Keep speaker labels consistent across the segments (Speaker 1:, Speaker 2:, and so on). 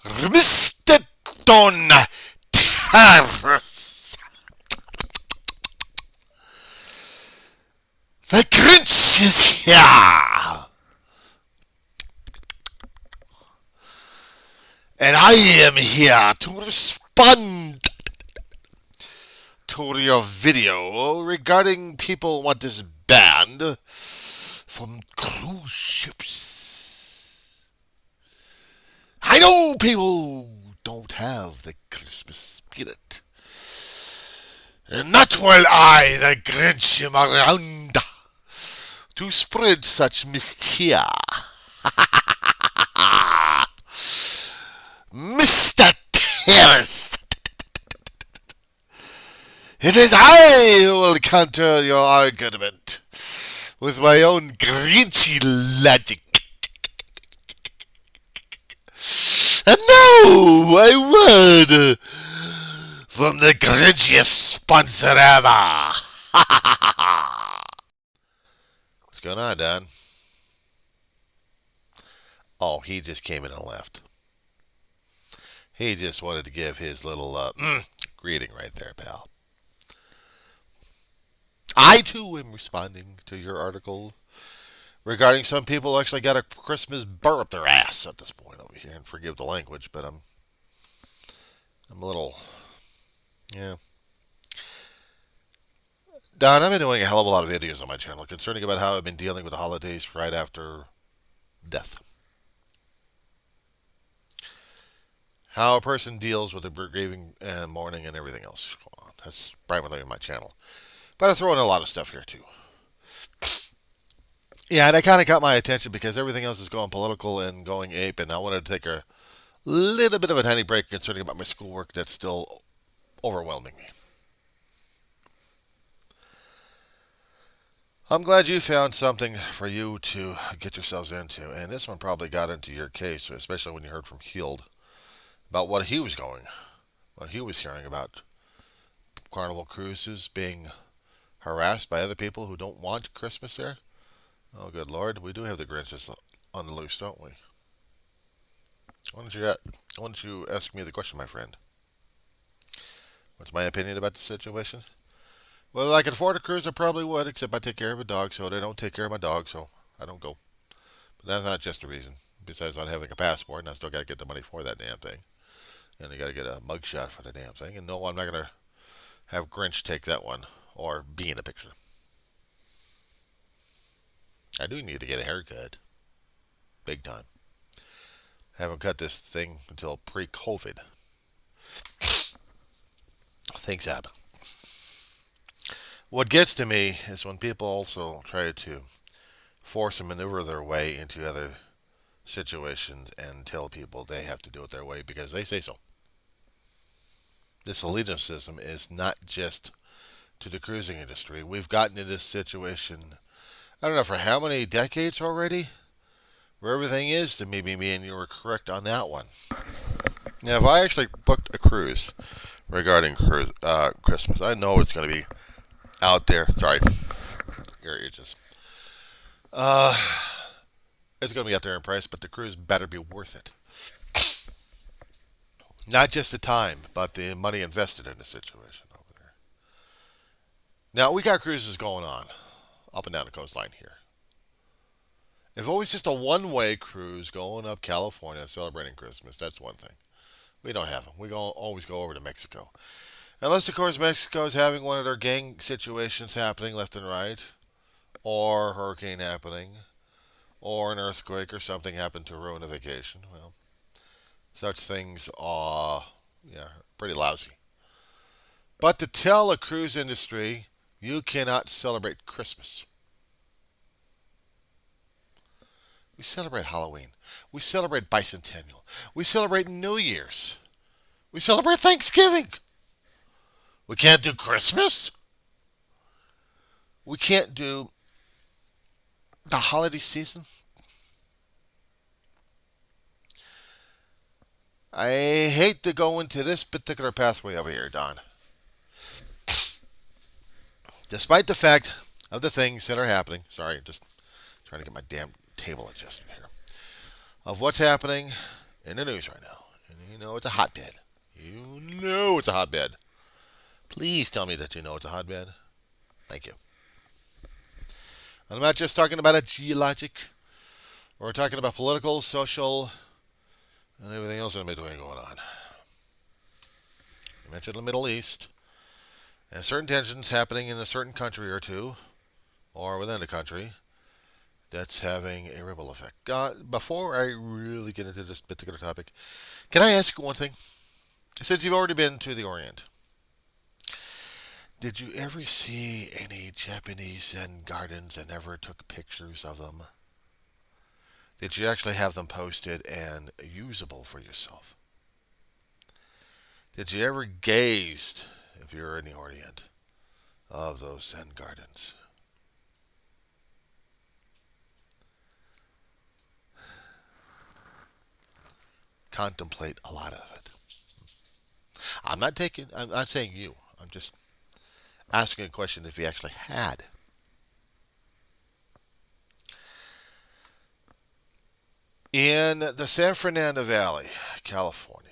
Speaker 1: Mr. Don Terris. The Grinch is here. And I am here to respond to your video regarding people want this banned from cruise ships. I know people don't have the Christmas spirit. And not while I, the Grinch, am around to spread such mischief. Mr. Terris, it is I who will counter your argument with my own Grinchy logic. And now, a word from the Grinchiest sponsor ever. What's going on, Don? Oh, he just came in and left. He just wanted to give his little greeting right there, pal. I, too, am responding to your article regarding some people actually got a Christmas burr up their ass at this point over here. And forgive the language, but I'm a little, yeah. Don, I've been doing a hell of a lot of videos on my channel concerning about how I've been dealing with the holidays right after death. How a person deals with the grieving and mourning and everything else. That's primarily on my channel. But I throw in a lot of stuff here too. Yeah, and I kind of got my attention because everything else is going political and going ape, and I wanted to take a little bit of a tiny break concerning about my schoolwork that's still overwhelming me. I'm glad you found something for you to get yourselves into, and this one probably got into your case, especially when you heard from Heald about what he was hearing about Carnival cruises being harassed by other people who don't want Christmas there. Oh, good Lord, we do have the Grinches on the loose, don't we? Why don't you ask me the question, my friend? What's my opinion about the situation? Well, if I could afford a cruise, I probably would, except I take care of a dog, so they don't take care of my dog, so I don't go. But that's not just the reason. Besides not having a passport, and I still got to get the money for that damn thing. And you got to get a mugshot for the damn thing. And no, I'm not going to have Grinch take that one or be in the picture. I do need to get a haircut. Big time. Haven't cut this thing until pre-COVID. Things happen. What gets to me is when people also try to force and maneuver their way into other situations and tell people they have to do it their way because they say so. This allegiance system is not just to the cruising industry. We've gotten into this situation, I don't know for how many decades already, where everything is to me and you were correct on that one. Now, if I actually booked a cruise regarding Christmas, I know it's going to be out there. Sorry, your itches. It's going to be out there in price, but the cruise better be worth it. Not just the time, but the money invested in the situation over there. Now, we got cruises going on up and down the coastline here. If always just a one-way cruise going up California celebrating Christmas, that's one thing. We don't have them. We always go over to Mexico. Unless, of course, Mexico is having one of their gang situations happening left and right, or a hurricane happening, or an earthquake or something happened to ruin a vacation. Well, such things are, pretty lousy. But to tell a cruise industry you cannot celebrate Christmas. We celebrate Halloween. We celebrate Bicentennial. We celebrate New Year's. We celebrate Thanksgiving. We can't do Christmas. We can't do the holiday season. I hate to go into this particular pathway over here, Don. Despite the fact of the things that are happening, sorry, just trying to get my damn table adjusted here, of what's happening in the news right now, And you know it's a hotbed. You know it's a hotbed. Please tell me that you know it's a hotbed. Thank you. I'm not just talking about a geologic. We're talking about political, social, and everything else in between going on. You mentioned the Middle East, and certain tensions happening in a certain country or two, or within a country, that's having a ripple effect. Before I really get into this particular topic, can I ask you one thing? Since you've already been to the Orient, did you ever see any Japanese Zen gardens and ever took pictures of them? Did you actually have them posted and usable for yourself? Did you ever gaze, if you're in the Orient, of those Zen gardens? Contemplate a lot of it. I'm not saying you. I'm just asking a question if you actually had. In the San Fernando Valley, California,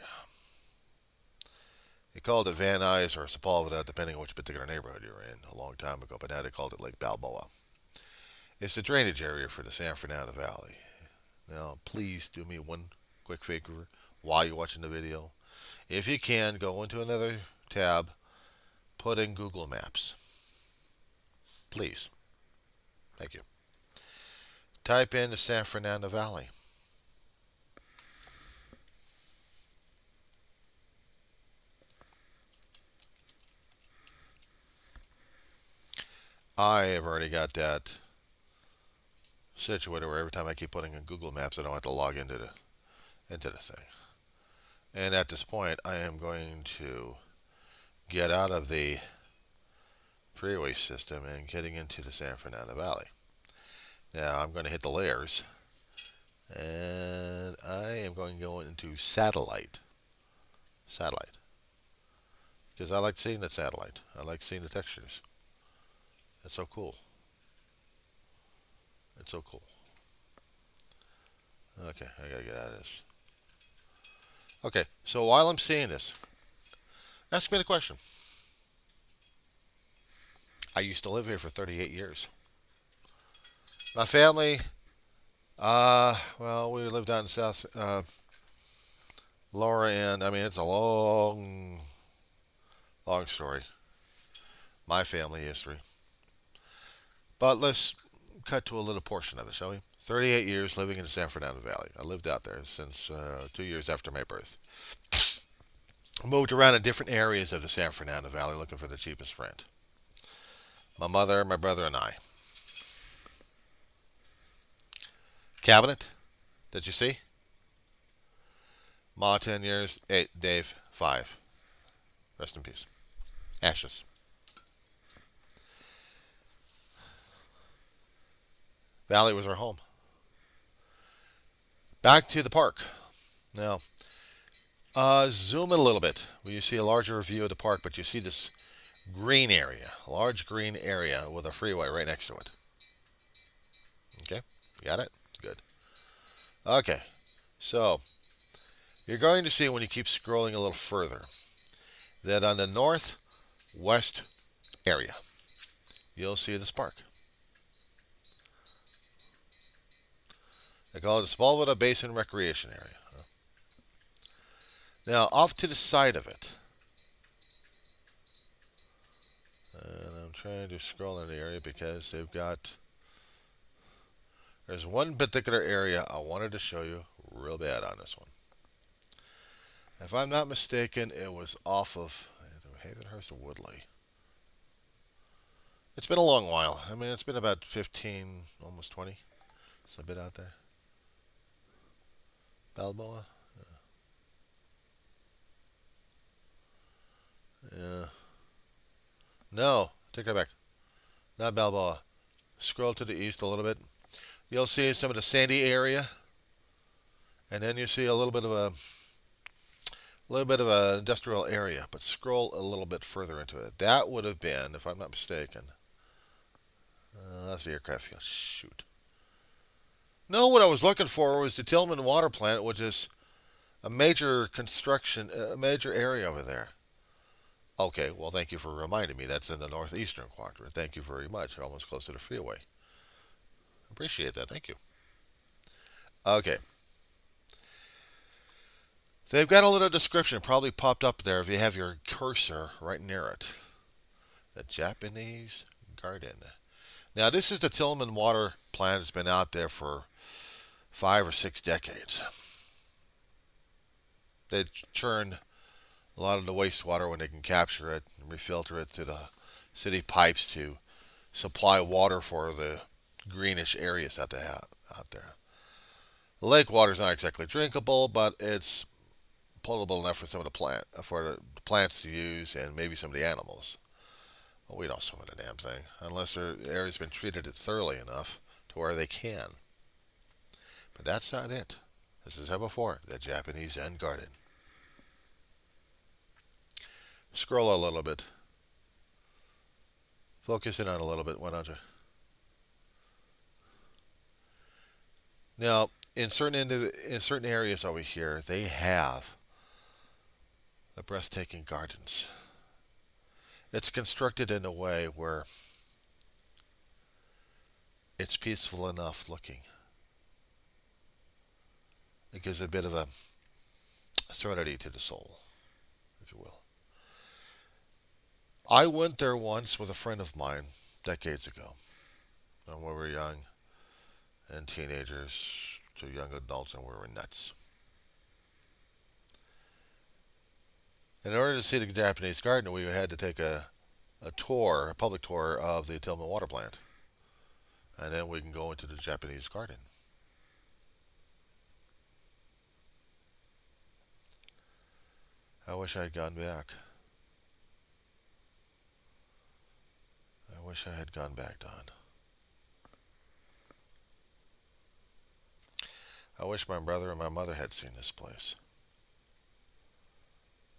Speaker 1: they called it Van Nuys or Sepulveda, depending on which particular neighborhood you're in, a long time ago, but now they called it Lake Balboa. It's the drainage area for the San Fernando Valley. Now, please do me one quick favor while you're watching the video. If you can, go into another tab, put in Google Maps. Please. Thank you. Type in the San Fernando Valley. I have already got that situated where every time I keep putting in Google Maps, I don't have to log into the thing. And at this point, I am going to get out of the freeway system and getting into the San Fernando Valley. Now I'm going to hit the layers, and I am going to go into satellite, because I like seeing the satellite. I like seeing the textures. It's so cool. It's so cool. Okay, I gotta get out of this. Okay, so while I'm seeing this, ask me the question. I used to live here for 38 years. My family, well, we lived out in South Laura, and I mean, it's a long, long story. My family history. But let's cut to a little portion of it, shall we? 38 years living in the San Fernando Valley. I lived out there since 2 years after my birth. Moved around in different areas of the San Fernando Valley looking for the cheapest rent. My mother, my brother, and I. Cabinet, did you see? Ma, 10 years. 8, Dave, 5. Rest in peace. Ashes. Valley was our home. Back to the park. Now, zoom in a little bit where you see a larger view of the park, but you see this green area, a large green area with a freeway right next to it. Okay, got it? Good. Okay, so you're going to see when you keep scrolling a little further that on the northwest area, you'll see this park. They call it the Sepulveda Basin Recreation Area. Now, off to the side of it, and I'm trying to scroll in the area because there's one particular area I wanted to show you real bad on this one. If I'm not mistaken, it was off of Havenhurst or Woodley. It's been a long while. I mean, it's been about 15, almost 20. It's a bit out there. Balboa? Yeah. No, take that back. Not Balboa. Scroll to the east a little bit. You'll see some of the sandy area, and then you see a little bit of an industrial area. But scroll a little bit further into it. That would have been, if I'm not mistaken, that's the aircraft field. Shoot. No, what I was looking for was the Tillman Water Plant, which is A major construction, a major area over there. Okay, well, thank you for reminding me. That's in the northeastern quadrant. Thank you very much. Almost close to the freeway. Appreciate that. Thank you. Okay. They've got a little description probably popped up there if you have your cursor right near it. The Japanese garden. Now, this is the Tillman water plant that's been out there for 5 or 6 decades. They churn a lot of the wastewater when they can capture it and refilter it to the city pipes to supply water for the greenish areas that they have out there. The lake water is not exactly drinkable, but it's potable enough for some of the plants to use and maybe some of the animals. Well, we don't swim in the damn thing unless the area's been treated thoroughly enough to where they can. But that's not it. As I said before, the Japanese Zen garden. Scroll a little bit. Focus in on a little bit, why don't you? Now, in certain areas over here, they have the breathtaking gardens. It's constructed in a way where it's peaceful enough looking. It gives a bit of a serenity to the soul, if you will. I went there once with a friend of mine decades ago, when we were young and teenagers to young adults, and we were nuts. In order to see the Japanese garden, we had to take a tour, a public tour of the Tillman water plant. And then we can go into the Japanese garden. I wish I had gone back. I wish I had gone back, Don. I wish my brother and my mother had seen this place.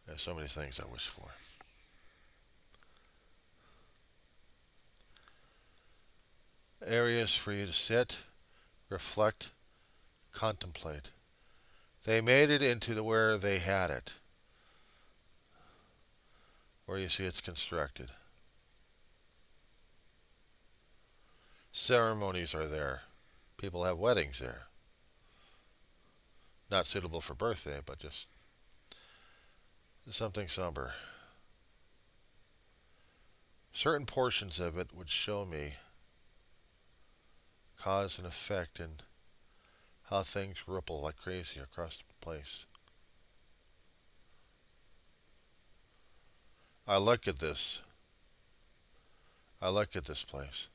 Speaker 1: There's so many things I wish for. Areas for you to sit, reflect, contemplate. They made it into where they had it. Where you see it's constructed. Ceremonies are there. People have weddings there. Not suitable for birthday, but just something somber. Certain portions of it would show me cause and effect and how things ripple like crazy across the place. I look at this. I look at this place.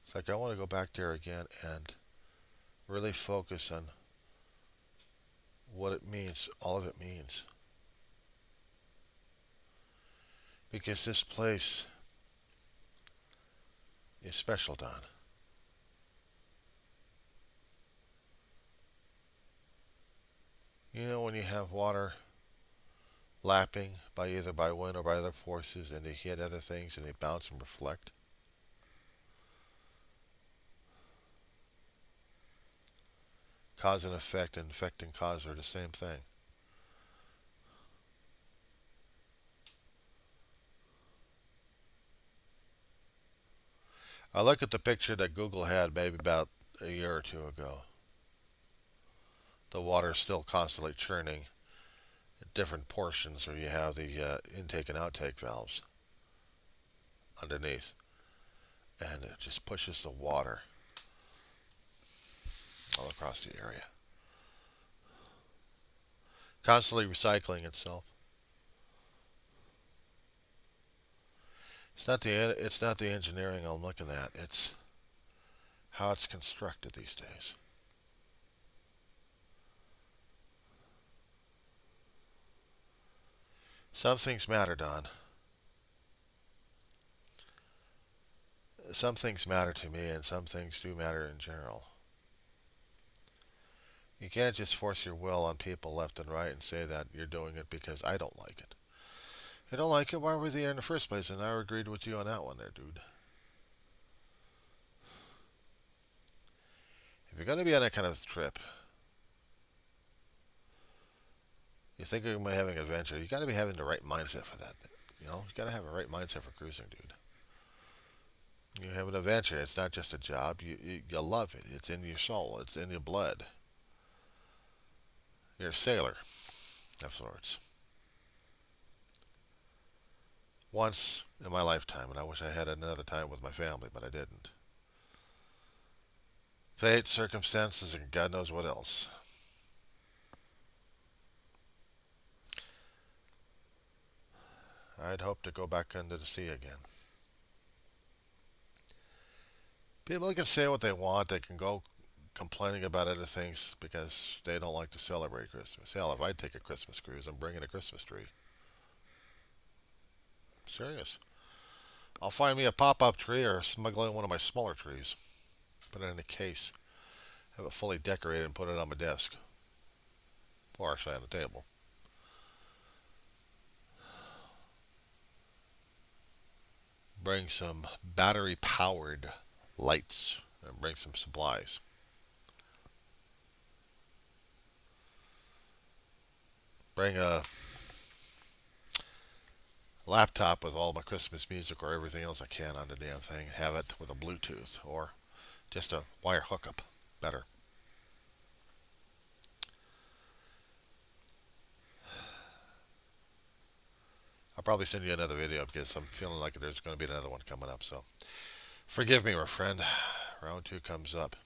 Speaker 1: It's like I want to go back there again and really focus on what it means, all of it means. Because this place is special, Don. You know when you have water lapping by either by wind or by other forces and they hit other things and they bounce and reflect? Cause and effect and cause are the same thing. I look at the picture that Google had maybe about a year or two ago. The water is still constantly churning at different portions where you have the intake and outtake valves underneath. And it just pushes the water all across the area. Constantly recycling itself. It's not the engineering I'm looking at. It's how it's constructed these days. Some things matter, Don. Some things matter to me, and some things do matter in general. You can't just force your will on people left and right and say that you're doing it because I don't like it. You don't like it? Why were they there in the first place? And I agreed with you on that one there, dude. If you're going to be on that kind of trip, you think you're going to be having an adventure, you got to be having the right mindset for that. You know, you got to have a right mindset for cruising, dude. You have an adventure. It's not just a job. You love it. It's in your soul. It's in your blood. You're a sailor of sorts. Once in my lifetime, and I wish I had another time with my family, but I didn't. Fate, circumstances, and God knows what else. I'd hope to go back under the sea again. People can say what they want. They can go complaining about other things because they don't like to celebrate Christmas. Hell, if I take a Christmas cruise, I'm bringing a Christmas tree. Serious. I'll find me a pop-up tree or smuggle in one of my smaller trees. Put it in a case. Have it fully decorated and put it on my desk. Or actually on the table. Bring some battery-powered lights and bring some supplies. Bring a laptop with all my Christmas music or everything else I can on the damn thing. Have it with a Bluetooth or just a wire hookup. Better. I'll probably send you another video because I'm feeling like there's going to be another one coming up. So forgive me, my friend. Round two comes up.